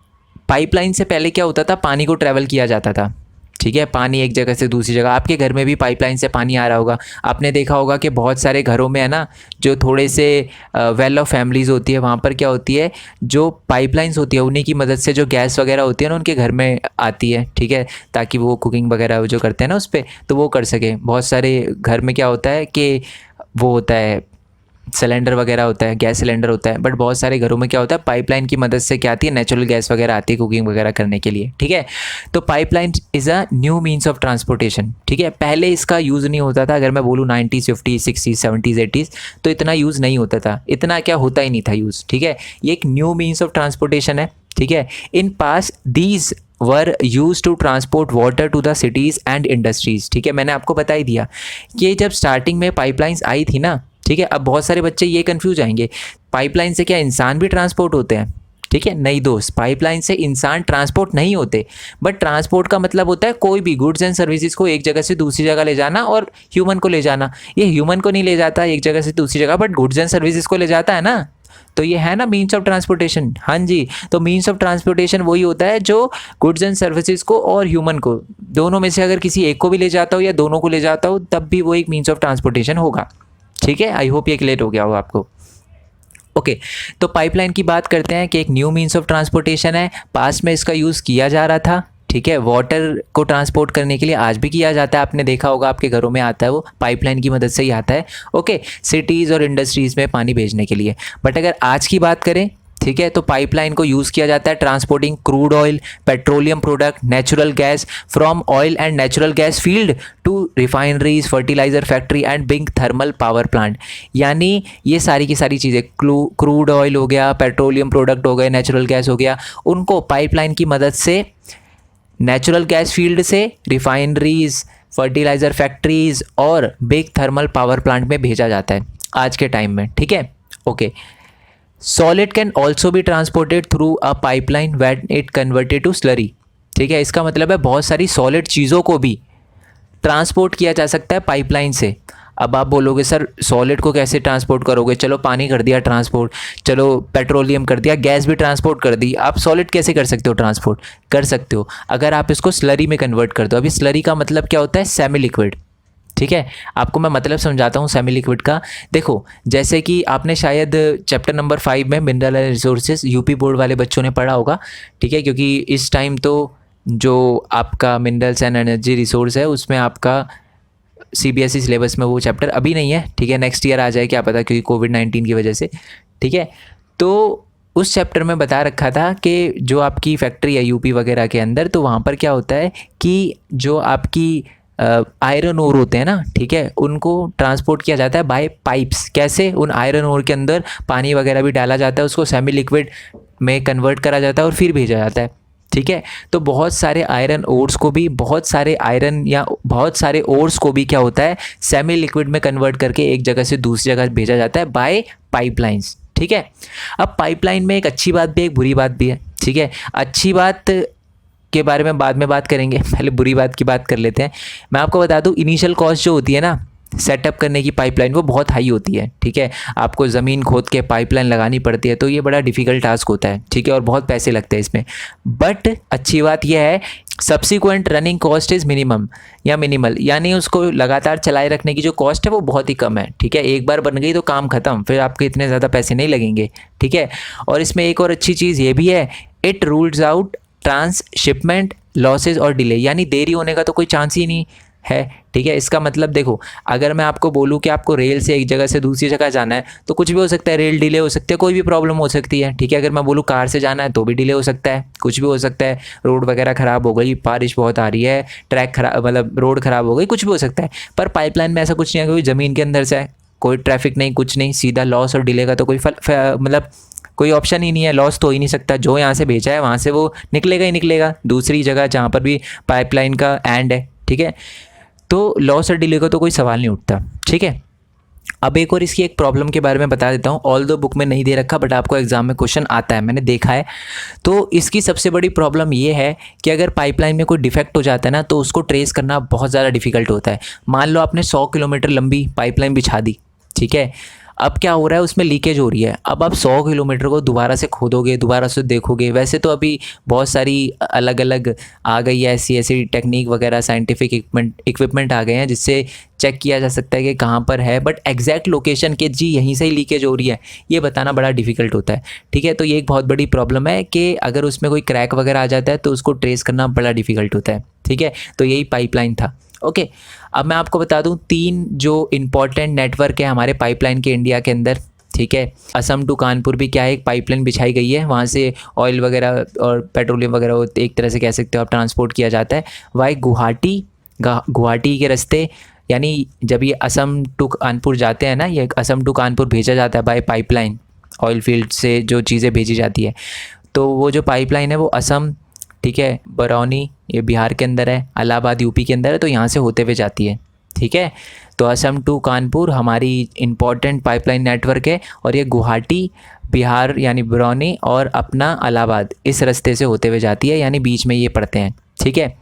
पाइपलाइन से पहले क्या होता था, पानी को ट्रैवल किया जाता था। ठीक है, पानी एक जगह से दूसरी जगह, आपके घर में भी पाइपलाइन से पानी आ रहा होगा। आपने देखा होगा कि बहुत सारे घरों में है ना, जो थोड़े से वेल ऑफ फैमिलीज़ होती है, वहाँ पर क्या होती है, जो पाइपलाइंस होती है उन्हीं की मदद से जो गैस वगैरह होती है ना उनके घर में आती है। ठीक है, ताकि वो कुकिंग वगैरह जो करते हैं ना उस पर, तो वो कर सके। बहुत सारे घर में क्या होता है कि वो होता है सिलेंडर वगैरह होता है, गैस सिलेंडर होता है, बट बहुत सारे घरों में क्या होता है, पाइपलाइन की मदद से क्या आती है, नेचुरल गैस वगैरह आती है कुकिंग वगैरह करने के लिए। ठीक है, तो pipeline is a new means of transportation. ठीक है, पहले इसका यूज़ नहीं होता था, अगर मैं बोलूँ 90s 50s 60s 70s 80s, तो इतना यूज़ नहीं होता था, इतना क्या होता ही नहीं था यूज़। ठीक है, ये एक न्यू मीन्स ऑफ ट्रांसपोर्टेशन है। ठीक है, in past these were used to transport water to the cities and industries. ठीक है, मैंने आपको बता ही दिया कि जब स्टार्टिंग में पाइपलाइंस आई थी ना, ठीक है, अब बहुत सारे बच्चे ये कंफ्यूज आएंगे, पाइपलाइन से क्या इंसान भी ट्रांसपोर्ट होते हैं? ठीक है, नहीं दोस्त, पाइपलाइन से इंसान ट्रांसपोर्ट नहीं होते, बट ट्रांसपोर्ट का मतलब होता है कोई भी गुड्स एंड सर्विसेज को एक जगह से दूसरी जगह ले जाना और ह्यूमन को ले जाना। ये ह्यूमन को नहीं ले जाता एक जगह से दूसरी जगह, बट गुड्स एंड सर्विसेज को ले जाता है ना, तो ये है ना मीन्स ऑफ ट्रांसपोर्टेशन। हाँ जी, तो मीन्स ऑफ ट्रांसपोर्टेशन वही होता है जो गुड्स एंड सर्विसेज को और ह्यूमन को, दोनों में से अगर किसी एक को भी ले जाता हो या दोनों को ले जाता हो, तब भी वो एक मीन्स ऑफ ट्रांसपोर्टेशन होगा। ठीक है, आई होप ये क्लियर हो गया हो आपको। ओके, तो पाइपलाइन की बात करते हैं कि एक न्यू मीन्स ऑफ ट्रांसपोर्टेशन है, पास में इसका यूज़ किया जा रहा था। ठीक है, वाटर को ट्रांसपोर्ट करने के लिए आज भी किया जाता है, आपने देखा होगा आपके घरों में आता है, वो पाइपलाइन की मदद से ही आता है। ओके, सिटीज़ और इंडस्ट्रीज़ में पानी भेजने के लिए। बट अगर आज की बात करें, ठीक है, तो पाइपलाइन को यूज़ किया जाता है transporting crude oil, petroleum product, natural gas from oil and natural gas field to refineries, fertiliser factory and big thermal power plant. यानी ये सारी की सारी चीज़ें, क्रूड ऑयल हो गया, पेट्रोलियम प्रोडक्ट हो गए, नेचुरल गैस हो गया, उनको पाइपलाइन की मदद से नेचुरल गैस फील्ड से रिफाइनरीज, फर्टिलाइज़र फैक्ट्रीज़ और बिग थर्मल पावर प्लांट में भेजा जाता है आज के टाइम में। ठीक है, okay, solid can also be transported through a pipeline when it converted to slurry. ठीक है, इसका मतलब है बहुत सारी सॉलिड चीज़ों को भी ट्रांसपोर्ट किया जा सकता है पाइपलाइन से। अब आप बोलोगे सर सॉलिड को कैसे ट्रांसपोर्ट करोगे, चलो पानी कर दिया ट्रांसपोर्ट, चलो पेट्रोलियम कर दिया, गैस भी ट्रांसपोर्ट कर दी, आप सॉलिड कैसे कर सकते हो ट्रांसपोर्ट? कर सकते हो अगर आप इसको स्लरी में कन्वर्ट कर दो। अभी स्लरी का मतलब क्या होता है? Semi liquid. ठीक है, आपको मैं मतलब समझाता हूँ सेमी लिक्विड का। देखो, जैसे कि आपने शायद चैप्टर नंबर 5 में mineral and resources UP board वाले बच्चों ने पढ़ा होगा। ठीक है, क्योंकि इस टाइम तो जो आपका मिनरल्स एंड एनर्जी रिसोर्स है उसमें आपका सीबीएसई सिलेबस में वो चैप्टर अभी नहीं है। ठीक है, नेक्स्ट ईयर आ जाए क्या पता, क्योंकि कोविड-19 की वजह से। ठीक है, तो उस चैप्टर में बता रखा था कि जो आपकी फैक्ट्री है यूपी वगैरह के अंदर, तो वहाँ पर क्या होता है कि जो आपकी आयरन ओर होते हैं ना, ठीक है, उनको ट्रांसपोर्ट किया जाता है बाय पाइप्स। कैसे? उन आयरन ओर के अंदर पानी वगैरह भी डाला जाता है, उसको सेमी लिक्विड में कन्वर्ट करा जाता है और फिर भेजा जाता है। ठीक है, तो बहुत सारे आयरन ओर्स को भी, बहुत सारे आयरन या बहुत सारे ओर्स को भी क्या होता है, सेमी लिक्विड में कन्वर्ट करके एक जगह से दूसरी जगह भेजा जाता है बाय पाइपलाइंस। ठीक है, अब पाइपलाइन में एक अच्छी बात भी है, एक बुरी बात भी है। ठीक है, अच्छी बात के बारे में बाद में बात करेंगे, पहले बुरी बात की बात कर लेते हैं। मैं आपको बता दूं, इनिशियल कॉस्ट जो होती है ना सेटअप करने की पाइपलाइन, वो बहुत हाई होती है, ठीक है। आपको ज़मीन खोद के पाइपलाइन लगानी पड़ती है, तो ये बड़ा डिफ़िकल्ट टास्क होता है, ठीक है, और बहुत पैसे लगते हैं इसमें। बट अच्छी बात यह है, subsequent running cost is minimum या मिनिमल, यानी उसको लगातार चलाए रखने की जो कॉस्ट है वो बहुत ही कम है, ठीक है। एक बार बन गई तो काम ख़त्म, फिर आपके इतने ज़्यादा पैसे नहीं लगेंगे, ठीक है। और इसमें एक और अच्छी चीज़ ये भी है, it rules out transshipment losses और डिले, यानी देरी होने का तो कोई चांस ही नहीं है, ठीक है। इसका मतलब देखो, अगर मैं आपको बोलूँ कि आपको रेल से एक जगह से दूसरी जगह जाना है तो कुछ भी हो सकता है, रेल डिले हो सकती है, कोई भी प्रॉब्लम हो सकती है, ठीक है। अगर मैं बोलूँ कार से जाना है तो भी डिले हो सकता है, कुछ भी हो सकता है, रोड वगैरह ख़राब हो गई, बारिश बहुत आ रही है, ट्रैक खराब, मतलब रोड ख़राब हो गई, कुछ भी हो सकता है। पर पाइपलाइन में ऐसा कुछ नहीं है, क्योंकि ज़मीन के अंदर से है, कोई ट्रैफिक नहीं, कुछ नहीं, सीधा लॉस और डिले का तो कोई मतलब कोई ऑप्शन ही नहीं है, लॉस तो हो ही नहीं सकता। जो यहाँ से भेजा है वहाँ से वो निकलेगा ही निकलेगा दूसरी जगह जहाँ पर भी पाइपलाइन का एंड है, ठीक है। तो लॉस और डिले का तो कोई सवाल नहीं उठता, ठीक है। अब एक और इसकी एक प्रॉब्लम के बारे में बता देता हूँ, ऑल दो बुक में नहीं दे रखा बट आपको एग्जाम में क्वेश्चन आता है, मैंने देखा है। तो इसकी सबसे बड़ी प्रॉब्लम ये है कि अगर पाइपलाइन में कोई डिफेक्ट हो जाता है ना, तो उसको ट्रेस करना बहुत ज़्यादा डिफिकल्ट होता है। मान लो आपने 100 किलोमीटर लंबी पाइपलाइन बिछा दी, ठीक है। अब क्या हो रहा है, उसमें लीकेज हो रही है। अब आप 100 किलोमीटर को दोबारा से खोदोगे, दोबारा से देखोगे। वैसे तो अभी बहुत सारी अलग अलग आ गई है ऐसी ऐसी टेक्निक वगैरह, साइंटिफिक इक्विपमेंट आ गए हैं जिससे चेक किया जा सकता है कि कहाँ पर है, बट एग्जैक्ट लोकेशन के जी यहीं से ही लीकेज हो रही है ये बताना बड़ा डिफिकल्ट होता है, ठीक है। तो ये एक बहुत बड़ी प्रॉब्लम है कि अगर उसमें कोई क्रैक वगैरह आ जाता है तो उसको ट्रेस करना बड़ा डिफिकल्ट होता है, ठीक है। तो यही पाइपलाइन था, ओके। अब मैं आपको बता दूं 3 जो इम्पॉर्टेंट नेटवर्क है हमारे पाइपलाइन के इंडिया के अंदर, ठीक है। असम टू कानपुर भी क्या है, एक पाइपलाइन बिछाई गई है, वहाँ से ऑयल वगैरह और पेट्रोलियम वगैरह एक तरह से कह सकते हो आप ट्रांसपोर्ट किया जाता है। वाई गुवाहाटी के रास्ते, यानी जब ये असम टू कानपुर जाते हैं ना, ये असम टू कानपुर भेजा जाता है बाय पाइपलाइन, ऑयल फील्ड से जो चीज़ें भेजी जाती है। तो वो जो पाइपलाइन है वो असम, ठीक है, बरौनी ये बिहार के अंदर है, इलाहाबाद यूपी के अंदर है, तो यहाँ से होते हुए जाती है, ठीक है। तो असम टू कानपुर हमारी इम्पॉर्टेंट पाइपलाइन नेटवर्क है, और ये गुवाहाटी बिहार यानी बरौनी और अपना इलाहाबाद इस रास्ते से होते हुए जाती है, यानी बीच में ये पड़ते हैं, ठीक है।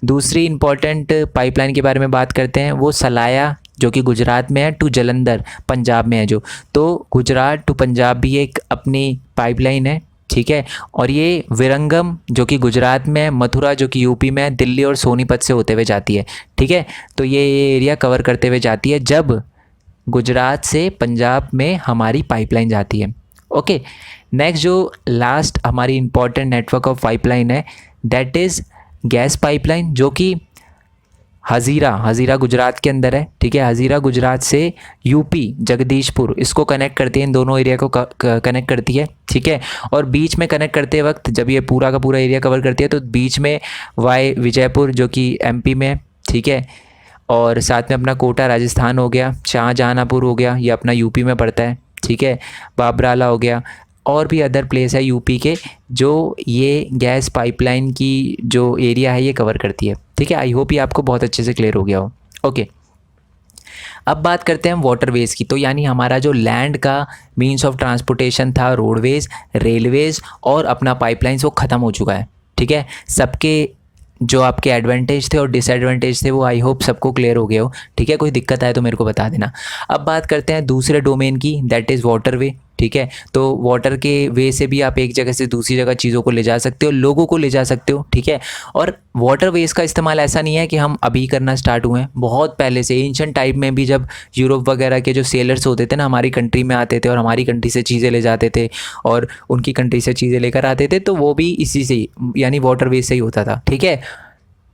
दूसरी इम्पॉर्टेंट पाइपलाइन के बारे में बात करते हैं, वो सलाया जो कि गुजरात में है टू जलंधर पंजाब में है जो। तो गुजरात टू पंजाब भी एक अपनी पाइपलाइन है, ठीक है। और ये विरंगम जो कि गुजरात में है, मथुरा जो कि यूपी में है, दिल्ली और सोनीपत से होते हुए जाती है, ठीक है। तो ये एरिया कवर करते हुए जाती है जब गुजरात से पंजाब में हमारी पाइपलाइन जाती है, ओके। नेक्स्ट जो लास्ट हमारी इम्पॉर्टेंट नेटवर्क ऑफ पाइपलाइन है, दैट इज़ गैस पाइपलाइन, जो कि हज़ीरा गुजरात के अंदर है, ठीक है। हज़ीरा गुजरात से यूपी जगदीशपुर इसको कनेक्ट करती है, इन दोनों एरिया को कनेक्ट करती है, ठीक है। और बीच में कनेक्ट करते वक्त जब ये पूरा का पूरा एरिया कवर करती है तो बीच में वाई विजयपुर जो कि एमपी में है, ठीक है। और साथ में अपना कोटा राजस्थान हो गया, शाहजहानापुर हो गया, ये अपना यूपी में पड़ता है, ठीक है। बाबराला हो गया, और भी अदर प्लेस है यूपी के जो ये गैस पाइपलाइन की जो एरिया है ये कवर करती है, ठीक है। आई होप ये आपको बहुत अच्छे से क्लियर हो गया हो, ओके। अब बात करते हैं हम वाटरवेज़ की। तो यानी हमारा जो लैंड का मीन्स ऑफ ट्रांसपोर्टेशन था, रोडवेज़, रेलवेज़ और अपना पाइपलाइंस, वो ख़त्म हो चुका है, ठीक है। सबके जो आपके एडवांटेज थे और डिसएडवांटेज थे वो आई होप सबको क्लियर हो गए हो, ठीक है। कोई दिक्कत आए तो मेरे को बता देना। अब बात करते हैं दूसरे डोमेन की, दैट इज़ वाटरवे, ठीक है। तो वाटर के वे से भी आप एक जगह से दूसरी जगह चीज़ों को ले जा सकते हो, लोगों को ले जा सकते हो, ठीक है। और वाटर वेज का इस्तेमाल ऐसा नहीं है कि हम अभी करना स्टार्ट हुए हैं, बहुत पहले से एंशिएंट टाइम में भी जब यूरोप वगैरह के जो सेलर्स होते थे ना हमारी कंट्री में आते थे और हमारी कंट्री से चीज़ें ले जाते थे और उनकी कंट्री से चीज़ें लेकर आते थे, तो वो भी इसी से ही यानी वाटर वेज से ही होता था, ठीक है।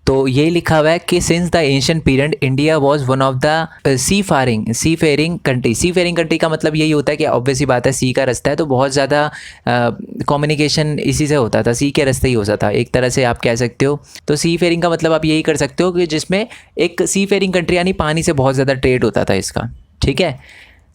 तो ये लिखा हुआ है कि since the ancient period India was one of the seafaring country का मतलब यही होता है कि ऑब्वियसली बात है, सी का रास्ता है तो बहुत ज़्यादा कम्युनिकेशन इसी से होता था, सी के रास्ते ही होता था, एक तरह से आप कह सकते हो। तो सी फेयरिंग का मतलब आप यही कर सकते हो कि जिसमें एक सी फेयरिंग कंट्री यानी पानी से बहुत ज़्यादा ट्रेड होता था इसका, ठीक है।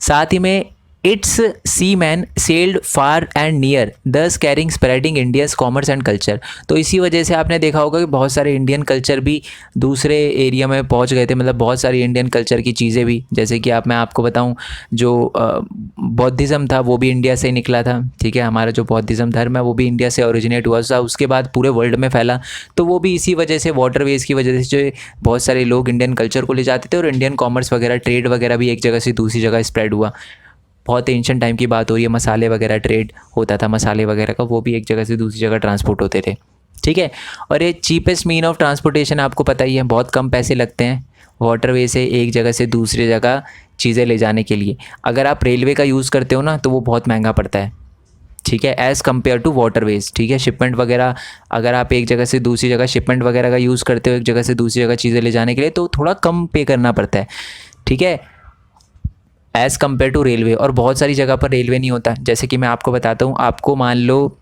साथ ही में its seamen sailed far and near thus carrying spreading India's commerce and culture. तो इसी वजह से आपने देखा होगा कि बहुत सारे इंडियन कल्चर भी दूसरे एरिया में पहुंच गए थे, मतलब बहुत सारी इंडियन कल्चर की चीज़ें भी, जैसे कि मैं आपको बताऊं जो बौद्धिज़्म था वो भी इंडिया से ही निकला था, ठीक है। हमारा जो बौद्धिज़्म धर्म है वो भी इंडिया से ओरिजिनेट हुआ था, उसके बाद पूरे वर्ल्ड में फैला। तो वो भी इसी वजह से, वाटरवेज की वजह से जो बहुत सारे लोग इंडियन कल्चर को ले जाते थे, और इंडियन कॉमर्स वगैरह, ट्रेड वगैरह भी एक जगह से दूसरी जगह स्प्रेड हुआ। बहुत एंशिएंट टाइम की बात हो रही है, मसाले वगैरह ट्रेड होता था, मसाले वगैरह का, वो भी एक जगह से दूसरी जगह ट्रांसपोर्ट होते थे, ठीक है। और ये चीपेस्ट मीन ऑफ ट्रांसपोर्टेशन आपको पता ही है, बहुत कम पैसे लगते हैं वाटरवे से एक जगह से दूसरी जगह चीज़ें ले जाने के लिए। अगर आप रेलवे का यूज़ करते हो ना तो वो बहुत महंगा पड़ता है, ठीक है, एज़ कम्पेयर टू वाटरवेज, ठीक है। शिपमेंट वगैरह, अगर आप एक जगह से दूसरी जगह शिपमेंट वगैरह का यूज़ करते हो एक जगह से दूसरी जगह चीज़ें ले जाने के लिए, तो थोड़ा कम पे करना पड़ता है, ठीक है, एज़ कम्पेयर टू रेलवे। और बहुत सारी जगह पर रेलवे नहीं होता, जैसे कि मैं आपको बताता हूँ। आपको मान लो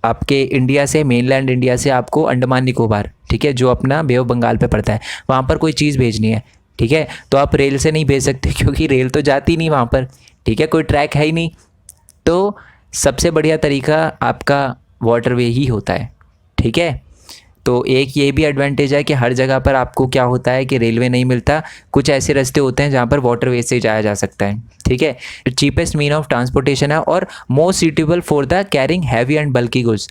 आपके इंडिया से, मेनलैंड इंडिया से आपको अंडमान निकोबार, ठीक है, जो अपना बे ऑफ बंगाल पे पड़ता है, वहाँ पर कोई चीज़ भेजनी है, ठीक है, तो आप रेल से नहीं भेज सकते क्योंकि रेल तो जाती नहीं वहाँ पर, ठीक है, कोई ट्रैक है ही नहीं। तो सबसे बढ़िया तरीका आपका वाटरवे ही होता है, ठीक है। तो एक ये भी एडवांटेज है कि हर जगह पर आपको क्या होता है कि रेलवे नहीं मिलता, कुछ ऐसे रास्ते होते हैं जहाँ पर वाटरवे से जाया जा सकता है, ठीक है। चीपेस्ट मीन ऑफ ट्रांसपोर्टेशन है और most suitable for the carrying heavy and bulky goods,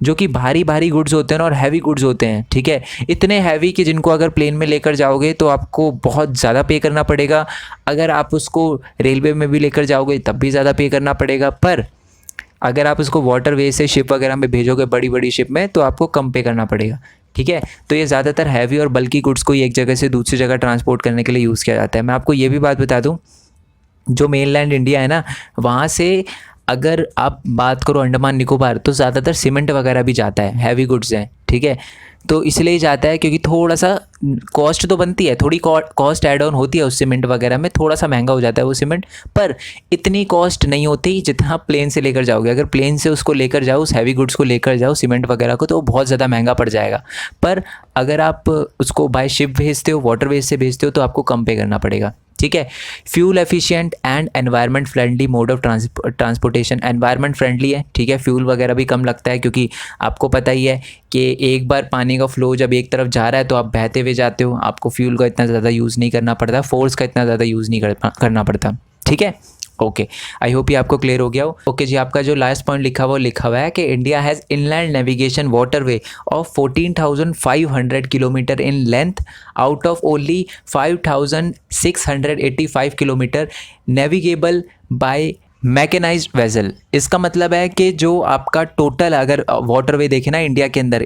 जो कि भारी भारी गुड्स होते हैं और हैवी गुड्स होते हैं, ठीक है। इतने हैवी कि जिनको अगर प्लेन में लेकर जाओगे तो आपको बहुत ज़्यादा पे करना पड़ेगा, अगर आप उसको रेलवे में भी लेकर जाओगे तब भी ज़्यादा पे करना पड़ेगा, पर अगर आप उसको वाटरवे से शिप वगैरह में भेजोगे, बड़ी बड़ी शिप में, तो आपको कम पे करना पड़ेगा, ठीक है। तो ये ज़्यादातर हैवी और बल्की गुड्स को एक जगह से दूसरी जगह ट्रांसपोर्ट करने के लिए यूज़ किया जाता है। मैं आपको ये भी बात बता दूं, जो मेनलैंड इंडिया है ना, वहाँ से अगर आप बात करो अंडमान निकोबार, तो ज़्यादातर सीमेंट वगैरह भी जाता है, हैवी गुड्स हैं, ठीक है। तो इसलिए जाता है क्योंकि थोड़ा सा कॉस्ट तो बनती है, थोड़ी कॉस्ट ऐड ऑन होती है उस सीमेंट वगैरह में, थोड़ा सा महंगा हो जाता है वो सीमेंट, पर इतनी कॉस्ट नहीं होती जितना आप प्लेन से लेकर जाओगे। अगर प्लेन से उसको लेकर जाओ, उस हैवी गुड्स को लेकर जाओ, सीमेंट वगैरह को, तो वो बहुत ज़्यादा महंगा पड़ जाएगा। पर अगर आप उसको बाय शिप भेजते हो, वाटरवेज से भेजते हो, तो आपको कम पे करना पड़ेगा, ठीक है। Fuel efficient and environment friendly mode of transportation, environment friendly है, ठीक है। फ्यूल वगैरह भी कम लगता है क्योंकि आपको पता ही है कि एक बार पानी का फ्लो जब एक तरफ जा रहा है तो आप बहते हुए जाते हो, आपको फ्यूल का इतना ज़्यादा यूज़ नहीं करना पड़ता, फोर्स का इतना ज़्यादा यूज़ नहीं करना पड़ता, ठीक है। ओके, आई होप ये आपको क्लियर हो गया हो। ओके जी, आपका जो लास्ट पॉइंट लिखा हुआ है कि India has inland navigation waterway of 14,500 kilometre in length, out of only 5,685 kilometre navigable by mechanised vessel. इसका मतलब है कि जो आपका टोटल, अगर वाटरवे देखे ना इंडिया के अंदर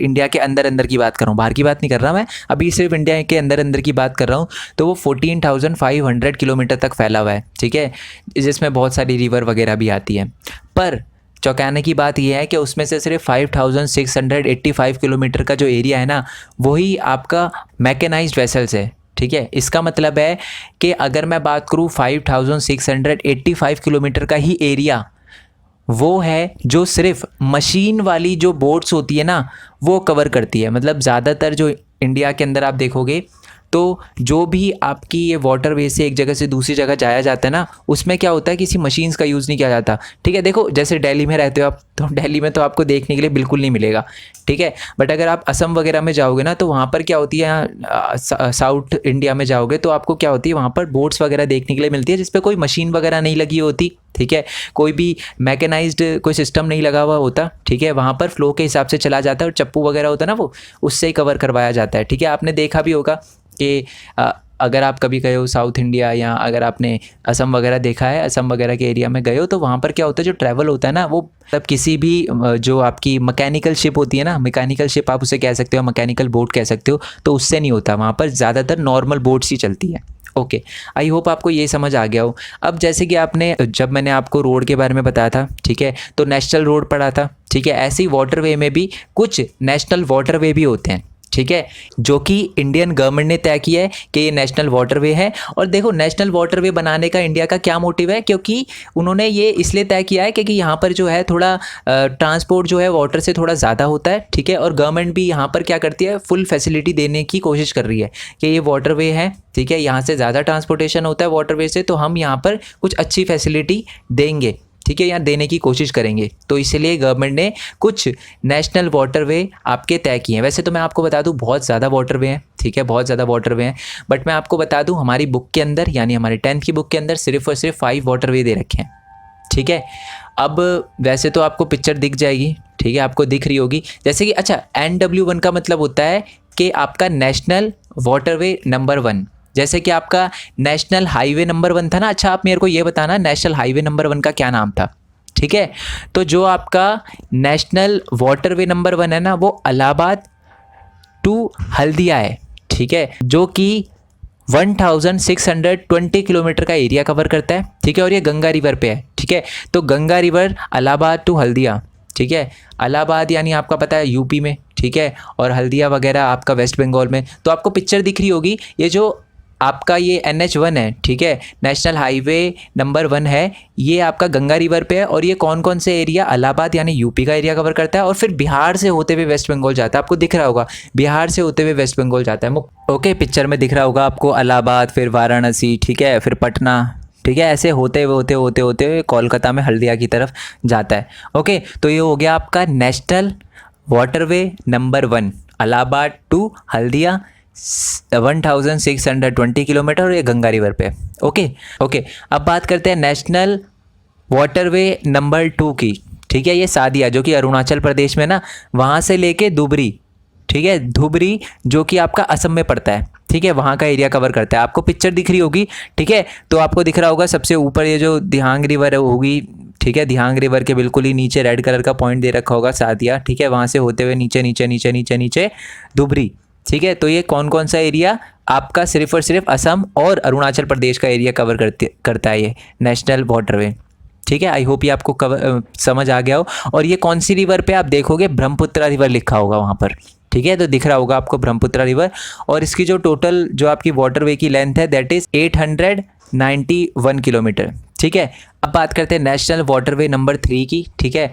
की बात कर रहा हूँ, बाहर की बात नहीं कर रहा मैं, अभी सिर्फ इंडिया के अंदर की बात कर रहा हूँ, तो वो 14,500 किलोमीटर तक फैला हुआ है, ठीक है, जिसमें बहुत सारी रिवर वगैरह भी आती है। पर चौंकाने की बात यह है कि उसमें से सिर्फ 5,685 किलोमीटर का जो एरिया है ना, वही आपका मैकेनाइज्ड वेसल्स है, ठीक है। इसका मतलब है कि अगर मैं बात करूँ 5,685 किलोमीटर का ही एरिया, वो है जो सिर्फ मशीन वाली जो बोट्स होती है ना, वो कवर करती है। मतलब ज़्यादातर जो इंडिया के अंदर आप देखोगे तो जो भी आपकी ये वाटरवे से एक जगह से दूसरी जगह जाया जाता है ना, उसमें क्या होता है, किसी मशीन्स का यूज़ नहीं किया जाता, ठीक है। देखो जैसे दिल्ली में रहते हो आप, तो दिल्ली में तो आपको देखने के लिए बिल्कुल नहीं मिलेगा, ठीक है। बट अगर आप असम वगैरह में जाओगे ना, तो वहाँ पर क्या होती है, साउथ इंडिया में जाओगे तो आपको क्या होती है, वहाँ पर बोट्स वगैरह देखने के लिए मिलती है जिस पर कोई मशीन वगैरह नहीं लगी होती, ठीक है, कोई भी मैकेनाइज्ड कोई सिस्टम नहीं लगा हुआ होता, ठीक है। वहाँ पर फ्लो के हिसाब से चला जाता है और चप्पू वगैरह होता है ना, वो उससे ही कवर करवाया जाता है, ठीक है। आपने देखा भी होगा कि अगर आप कभी गए हो साउथ इंडिया, या अगर आपने असम वगैरह देखा है, असम वगैरह के एरिया में गए हो, तो वहाँ पर क्या होता है, जो ट्रैवल होता है ना, वो मतलब किसी भी जो आपकी मैकेनिकल शिप होती है ना, मैकेनिकल शिप आप उसे कह सकते हो, मैकेनिकल बोट कह सकते हो, तो उससे नहीं होता, वहाँ पर ज़्यादातर नॉर्मल बोट्स ही चलती है। ओके, आई होप आपको ये समझ आ गया हो। अब जैसे कि आपने, जब मैंने आपको रोड के बारे में बताया था, ठीक है, तो नेशनल रोड पढ़ा था, ठीक है, ऐसे ही वाटरवे में भी कुछ नेशनल वाटरवे भी होते हैं, ठीक है, जो कि इंडियन गवर्नमेंट ने तय किया है कि ये नेशनल वाटरवे है। और देखो नेशनल वाटरवे बनाने का इंडिया का क्या मोटिव है, क्योंकि उन्होंने ये इसलिए तय किया है क्योंकि यहाँ पर जो है थोड़ा ट्रांसपोर्ट जो है वाटर से थोड़ा ज़्यादा होता है। ठीक है, और गवर्नमेंट भी यहाँ पर क्या करती है, फुल फैसिलिटी देने की कोशिश कर रही है कि ये वाटरवे है, ठीक है, यहाँ से ज़्यादा ट्रांसपोर्टेशन होता है वाटरवे से, तो हम यहाँ पर कुछ अच्छी फैसिलिटी देंगे, ठीक है, यहाँ देने की कोशिश करेंगे। तो इसलिए गवर्नमेंट ने कुछ नेशनल वाटरवे आपके तय किए हैं। वैसे तो मैं आपको बता दूँ बहुत ज़्यादा वाटरवे हैं, ठीक है, बहुत ज़्यादा वाटरवे हैं, बट मैं आपको बता दूँ हमारी बुक के अंदर यानी हमारी 10th की बुक के अंदर सिर्फ और सिर्फ 5 वाटरवे दे रखे हैं। ठीक है, अब वैसे तो आपको पिक्चर दिख जाएगी, ठीक है, आपको दिख रही होगी, जैसे कि अच्छा NW1 का मतलब होता है कि आपका नेशनल वाटरवे नंबर 1, जैसे कि आपका नेशनल हाईवे नंबर 1 था ना। अच्छा आप मेरे को ये बताना नेशनल हाईवे नंबर 1 का क्या नाम था, ठीक है। तो जो आपका नेशनल वाटरवे नंबर 1 है ना, वो इलाहाबाद टू हल्दिया है, ठीक है, जो कि 1620 किलोमीटर का एरिया कवर करता है, ठीक है, और ये गंगा रिवर पे है, ठीक है। तो गंगा रिवर इलाहाबाद टू हल्दिया, ठीक है, इलाहाबाद यानी आपका पता है यूपी में, ठीक है, और हल्दिया वगैरह आपका वेस्ट बंगाल में। तो आपको पिक्चर दिख रही होगी, ये जो आपका ये NH1 है, ठीक है, नेशनल हाईवे नंबर 1 है, ये आपका गंगा रिवर पे है, और ये कौन कौन से एरिया, इलाहाबाद यानी यूपी का एरिया कवर करता है, और फिर बिहार से होते हुए वेस्ट बंगाल जाता है। आपको दिख रहा होगा बिहार से होते हुए वेस्ट बंगाल जाता है। ओके, पिक्चर में दिख रहा होगा आपको इलाहाबाद, फिर वाराणसी, ठीक है, फिर पटना, ठीक है, ऐसे होते हुए कोलकाता में हल्दिया की तरफ जाता है। ओके, तो ये हो गया आपका national waterway number 1 Allahabad to Haldia 1620 kilometre, और ये गंगा रिवर पे। ओके ओके, अब बात करते हैं नेशनल वाटरवे नंबर 2 की, ठीक है, ये सादिया जो कि अरुणाचल प्रदेश में ना, वहाँ से लेके धुबरी, ठीक है, धुबरी जो कि आपका असम में पड़ता है, ठीक है, वहाँ का एरिया कवर करता है। आपको पिक्चर दिख रही होगी, ठीक है, तो आपको दिख रहा होगा सबसे ऊपर ये जो दिहांग रिवर होगी, ठीक है, दिहांग रिवर के बिल्कुल ही नीचे रेड कलर का पॉइंट दे रखा होगा सादिया, ठीक है, वहाँ से होते हुए नीचे नीचे नीचे नीचे नीचे धुबरी, ठीक है। तो ये कौन कौन सा एरिया आपका सिर्फ और सिर्फ असम और अरुणाचल प्रदेश का एरिया कवर करता है ये नेशनल वाटरवे, ठीक है। आई होप ये आपको समझ आ गया हो। और ये कौन सी रिवर पे आप देखोगे, ब्रह्मपुत्रा रिवर लिखा होगा वहाँ पर, ठीक है, तो दिख रहा होगा आपको ब्रह्मपुत्रा रिवर। और इसकी जो टोटल जो आपकी वाटरवे की लेंथ है दैट इज़ 891 किलोमीटर, ठीक है। अब बात करते हैं नेशनल वाटरवे नंबर 3 की, ठीक है।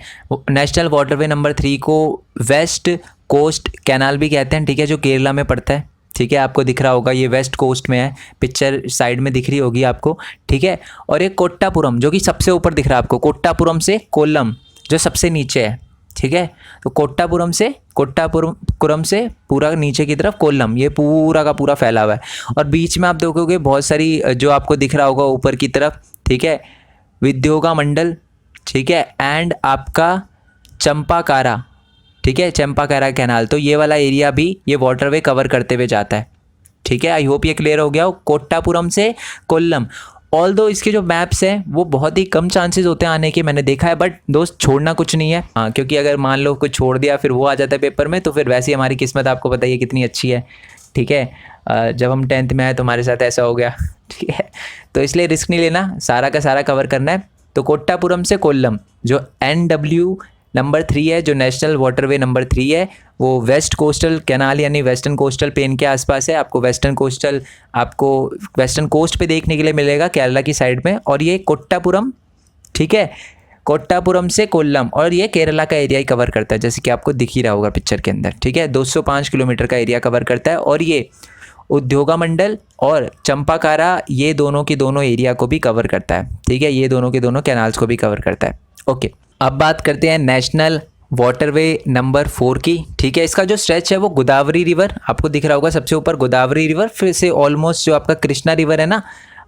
नेशनल वाटरवे नंबर 3 को वेस्ट कोस्ट कैनाल भी कहते हैं, ठीक है, जो केरला में पड़ता है, ठीक है, आपको दिख रहा होगा ये वेस्ट कोस्ट में है, पिक्चर साइड में दिख रही होगी आपको, ठीक है। और एक कोट्टापुरम जो कि सबसे ऊपर दिख रहा है आपको, कोट्टापुरम से कोल्लम जो सबसे नीचे है, ठीक है। तो कोट्टापुरम से पूरा नीचे की तरफ कोल्लम, ये पूरा का पूरा फैला हुआ है। और बीच में आप देखोगे बहुत सारी जो आपको दिख रहा होगा ऊपर की तरफ, ठीक है, विद्योगा मंडल, ठीक है, एंड आपका चंपाकारा, ठीक है, चंपाकारा कैनाल। तो ये वाला एरिया भी ये वाटरवे कवर करते हुए जाता है, ठीक है। आई होप ये क्लियर हो गया हो। कोट्टापुरम से कोल्लम, ऑल दो इसके जो मैप्स हैं वो बहुत ही कम चांसेस होते हैं आने के, मैंने देखा है, बट दोस्त छोड़ना कुछ नहीं है, हाँ, क्योंकि अगर मान लो कुछ छोड़ दिया फिर वो आ जाता है पेपर में, तो फिर वैसे ही हमारी किस्मत आपको बताइए कितनी अच्छी है, ठीक है। जब हम 10th में आए तो हमारे साथ ऐसा हो गया, ठीक है, तो इसलिए रिस्क नहीं लेना, सारा का सारा कवर करना है। तो कोट्टापुरम से कोल्लम जो NW नंबर 3 है, जो नेशनल वाटरवे नंबर 3 है, वो वेस्ट कोस्टल कैनाल यानी वेस्टर्न कोस्टल प्लेन के आसपास है। आपको वेस्टर्न कोस्ट पे देखने के लिए मिलेगा केरला की साइड में। और ये कोट्टापुरम, ठीक है, कोट्टापुरम से कोल्लम, और ये केरला का एरिया ही कवर करता है, जैसे कि आपको दिख ही रहा होगा पिक्चर के अंदर, ठीक है, 205 किलोमीटर का एरिया कवर करता है। और ये उद्योगा मंडल और चंपाकारा ये दोनों की दोनों एरिया को भी कवर करता है, ठीक है, ये दोनों के दोनों कैनाल्स को भी कवर करता है। ओके, अब बात करते हैं नेशनल वाटरवे नंबर 4 की, ठीक है। इसका जो स्ट्रेच है वो गोदावरी रिवर, आपको दिख रहा होगा सबसे ऊपर गोदावरी रिवर, फिर से ऑलमोस्ट जो आपका कृष्णा रिवर है ना,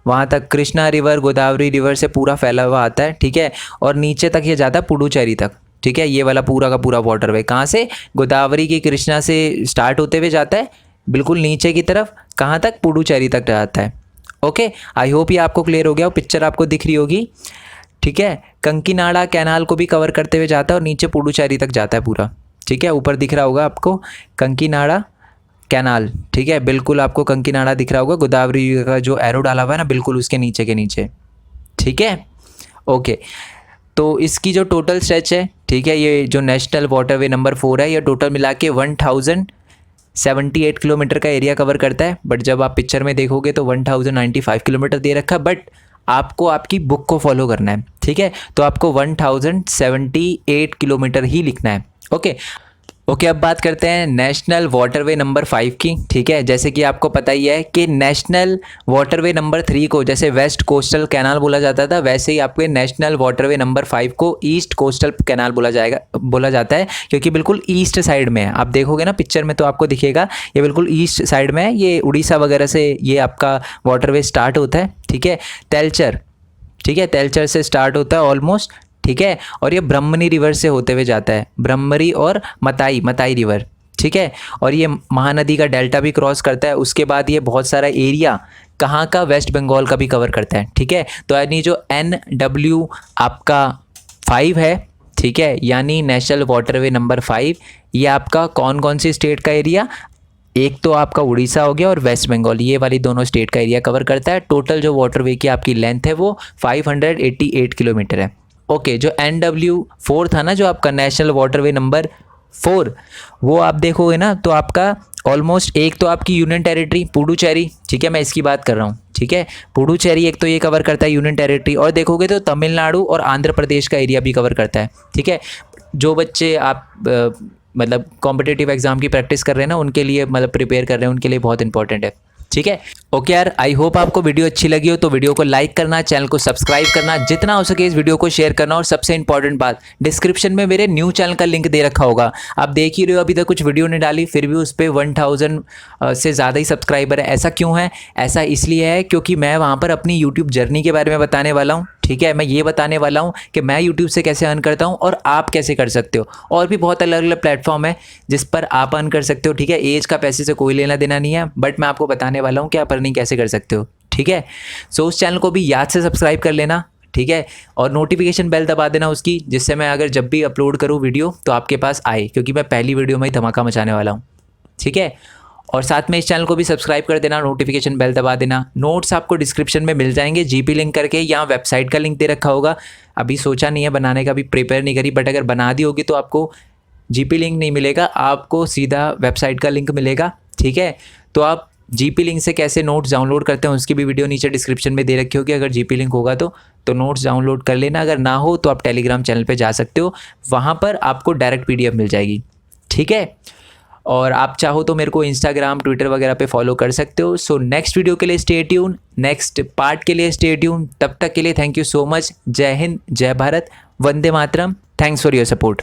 वहाँ तक कृष्णा रिवर गोदावरी रिवर से पूरा फैला हुआ आता है, ठीक है। और नीचे तक ये जाता है पुडुचेरी तक, ठीक है, ये वाला पूरा का पूरा वाटरवे कहाँ से, गोदावरी की कृष्णा से स्टार्ट होते हुए जाता है बिल्कुल नीचे की तरफ, कहाँ तक, पुडुचेरी तक जाता है। ओके, आई होप ये आपको क्लियर हो गया हो, पिक्चर आपको दिख रही होगी, ठीक है। कंकीनाडा कैनाल को भी कवर करते हुए जाता है और नीचे पुडुचेरी तक जाता है पूरा, ठीक है, ऊपर दिख रहा होगा आपको कंकीनाडा कैनाल, ठीक है, बिल्कुल आपको कंकीनाडा दिख रहा होगा, गोदावरी का जो एरो डाला हुआ है ना बिल्कुल उसके नीचे के नीचे, ठीक है। ओके, तो इसकी जो टोटल स्ट्रेच है, ठीक है, ये जो नेशनल वाटरवे नंबर 4 है, ये टोटल मिला के 78 किलोमीटर का एरिया कवर करता है, बट जब आप पिक्चर में देखोगे तो 1095 किलोमीटर दे रखा है, बट आपको आपकी बुक को फॉलो करना है, ठीक है। तो आपको 1078 किलोमीटर ही लिखना है। ओके, अब बात करते हैं नेशनल वाटरवे नंबर 5 की, ठीक है। जैसे कि आपको पता ही है कि नेशनल वाटरवे नंबर 3 को जैसे वेस्ट कोस्टल कैनाल बोला जाता था, वैसे ही आपके नेशनल वाटरवे नंबर 5 को ईस्ट कोस्टल कैनाल बोला जाता है, क्योंकि बिल्कुल ईस्ट साइड में है। आप देखोगे ना पिक्चर में तो आपको दिखेगा ये बिल्कुल ईस्ट साइड में है, ये उड़ीसा वगैरह से ये आपका वाटरवे स्टार्ट होता है, ठीक है। तेलचर, ठीक है, तेलचर से स्टार्ट होता है ऑलमोस्ट, ठीक है। और ये ब्रह्मणी रिवर से होते हुए जाता है, ब्रह्मणी और मताई रिवर, ठीक है। और ये महानदी का डेल्टा भी क्रॉस करता है। उसके बाद ये बहुत सारा एरिया कहाँ का, वेस्ट बंगाल का भी कवर करता है, ठीक है। तो यानी जो NW आपका 5 है, ठीक है, यानी नेशनल वाटरवे नंबर 5, ये आपका कौन कौन सी स्टेट का एरिया, एक तो आपका उड़ीसा हो गया और वेस्ट बंगाल, ये वाली दोनों स्टेट का एरिया कवर करता है। टोटल जो वाटरवे की आपकी लेंथ है वो 588 किलोमीटर है। ओके, जो NW4 था ना, जो आपका नेशनल वाटरवे नंबर 4, वो आप देखोगे ना तो आपका ऑलमोस्ट एक तो आपकी यूनियन टेरिटरी पुडुचेरी, ठीक है, मैं इसकी बात कर रहा हूँ, ठीक है। पुडुचेरी एक तो ये कवर करता है यूनियन टेरिटरी, और देखोगे तो तमिलनाडु और आंध्र प्रदेश का एरिया भी कवर करता है, ठीक है। जो बच्चे आप मतलब कॉम्पिटिटिव एग्जाम की प्रैक्टिस कर रहे हैं ना, उनके लिए मतलब प्रिपेयर कर रहे हैं, उनके लिए बहुत इंपॉर्टेंट है, ठीक है। ओके यार, आई होप आपको वीडियो अच्छी लगी हो, तो वीडियो को लाइक करना, चैनल को सब्सक्राइब करना, जितना हो सके इस वीडियो को शेयर करना, और सबसे इंपॉर्टेंट बात, डिस्क्रिप्शन में मेरे न्यू चैनल का लिंक दे रखा होगा। आप देख ही रहे हो अभी तक कुछ वीडियो नहीं डाली, फिर भी उस पर 1000 से ज़्यादा ही सब्सक्राइबर है। ऐसा क्यों है? ऐसा इसलिए है क्योंकि मैं वहाँ पर अपनी यूट्यूब जर्नी के बारे में बताने वाला हूँ, ठीक है। मैं ये बताने वाला हूँ कि मैं यूट्यूब से कैसे अर्न करता हूँ और आप कैसे कर सकते हो। और भी बहुत अलग अलग प्लेटफॉर्म है जिस पर आप अर्न कर सकते हो, ठीक है। एज का पैसे से कोई लेना देना नहीं है, बट मैं आपको बताने वाला हूँ कि आप अर्निंग कैसे कर सकते हो, ठीक है। सो उस चैनल को भी याद से सब्सक्राइब कर लेना, ठीक है। और नोटिफिकेशन बेल दबा देना उसकी, जिससे मैं अगर जब भी अपलोड करूँ वीडियो तो आपके पास आए, क्योंकि मैं पहली वीडियो में ही धमाका मचाने वाला हूँ, ठीक है। और साथ में इस चैनल को भी सब्सक्राइब कर देना, नोटिफिकेशन बेल दबा देना। नोट्स आपको डिस्क्रिप्शन में मिल जाएंगे, GP लिंक करके, यहाँ वेबसाइट का लिंक दे रखा होगा। अभी सोचा नहीं है बनाने का, अभी प्रिपेयर नहीं करी, बट अगर बना दी होगी तो आपको GP लिंक नहीं मिलेगा, आपको सीधा वेबसाइट का लिंक मिलेगा, ठीक है। तो आप GP लिंक से कैसे नोट्स डाउनलोड करते हैं उसकी भी वीडियो नीचे डिस्क्रिप्शन में दे रखी होगी। अगर GP लिंक होगा तो नोट्स डाउनलोड कर लेना। अगर ना हो तो आप टेलीग्राम चैनल पे जा सकते हो, वहाँ पर आपको डायरेक्ट PDF मिल जाएगी, ठीक है। और आप चाहो तो मेरे को इंस्टाग्राम, ट्विटर वगैरह पे फॉलो कर सकते हो। सो नेक्स्ट वीडियो के लिए स्टे ट्यून, नेक्स्ट पार्ट के लिए स्टे ट्यून। तब तक के लिए थैंक यू सो मच। जय हिंद, जय भारत, वंदे मातरम। Thanks for your support.